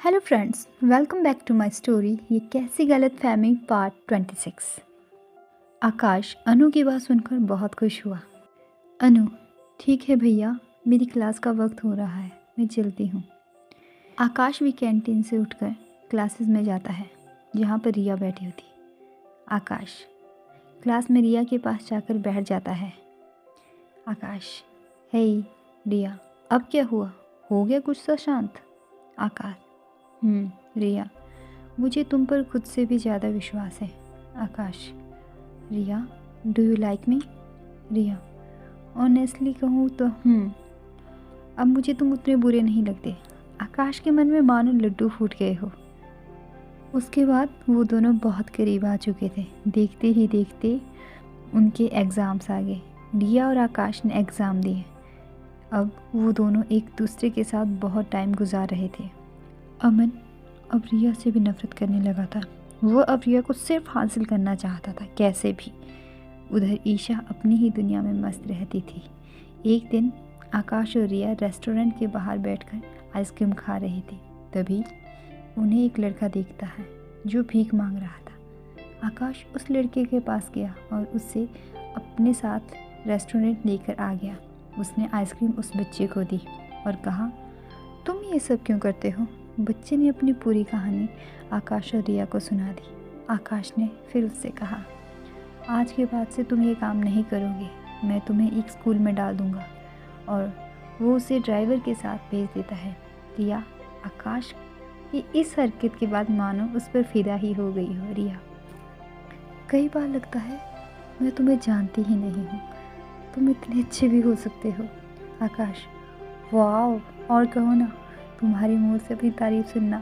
Hello friends, welcome back to my story. ये कैसी गलत फहमी पार्ट 26। आकाश अनु की बात सुनकर बहुत खुश हुआ। अनु, ठीक है भैया, मेरी क्लास का वक्त हो रहा है, मैं चलती हूँ। आकाश भी कैंटीन से उठकर क्लासेस में जाता है जहाँ पर रिया बैठी होती। आकाश क्लास में रिया के पास जाकर बैठ जाता है। आकाश, हे रिया, अब क्या हुआ? हो गया कुछ सा शांत? आकाश, रिया, मुझे तुम पर खुद से भी ज़्यादा विश्वास है। Akash, Riya, do you like me? Riya, honestly कहूँ तो अब मुझे तुम उतने बुरे नहीं लगते। आकाश के मन में मानो लड्डू फूट गए हो। उसके बाद वो दोनों बहुत करीब आ चुके थे। देखते ही देखते उनके एग्ज़ाम्स आ गए। रिया और आकाश ने एग्ज़ाम दिए। अब वो दोनों एक दूसरे के साथ बहुत टाइम गुजार रहे थे। अमन अब रिया से भी नफरत करने लगा था। वो अब रिया को सिर्फ हासिल करना चाहता था, कैसे भी। उधर ईशा अपनी ही दुनिया में मस्त रहती थी। एक दिन आकाश और रिया रेस्टोरेंट के बाहर बैठकर आइसक्रीम खा रहे थे। तभी उन्हें एक लड़का देखता है जो भीख मांग रहा था। आकाश उस लड़के के पास गया और उससे अपने साथ रेस्टोरेंट लेकर आ गया। उसने आइसक्रीम उस बच्चे को दी और कहा, तुम ये सब क्यों करते हो? बच्चे ने अपनी पूरी कहानी आकाश और रिया को सुना दी। आकाश ने फिर उससे कहा, आज के बाद से तुम ये काम नहीं करोगे, मैं तुम्हें एक स्कूल में डाल दूंगा। और वो उसे ड्राइवर के साथ भेज देता है। रिया आकाश की इस हरकत के बाद मानो उस पर फिदा ही हो गई हो। रिया, कई बार लगता है मैं तुम्हें जानती ही नहीं हूँ, तुम इतने अच्छे भी हो सकते हो। आकाश, वाओ, और कहो ना, तुम्हारी मुँह से अपनी तारीफ सुनना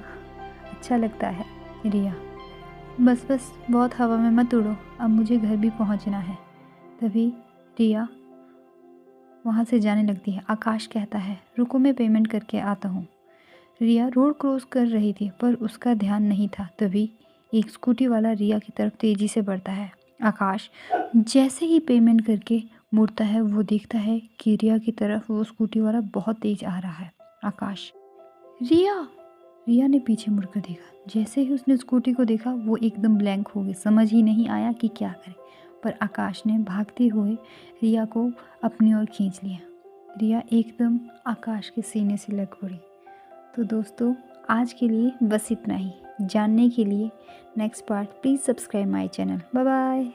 अच्छा लगता है। रिया, बस बहुत हवा में मत उड़ो, अब मुझे घर भी पहुंचना है। तभी रिया वहां से जाने लगती है। आकाश कहता है, रुको, मैं पेमेंट करके आता हूँ। रिया रोड क्रॉस कर रही थी पर उसका ध्यान नहीं था। तभी एक स्कूटी वाला रिया की तरफ तेजी से बढ़ता है। आकाश जैसे ही पेमेंट करके मुड़ता है, वो देखता है कि रिया की तरफ वो स्कूटी वाला बहुत तेज आ रहा है। आकाश, रिया ने पीछे मुड़कर देखा। जैसे ही उसने स्कूटी को देखा, वो एकदम ब्लैंक हो गई, समझ ही नहीं आया कि क्या करे। पर आकाश ने भागते हुए रिया को अपनी ओर खींच लिया। रिया एकदम आकाश के सीने से लग पड़ी। तो दोस्तों, आज के लिए बस इतना ही। जानने के लिए next part please subscribe my channel. Bye bye.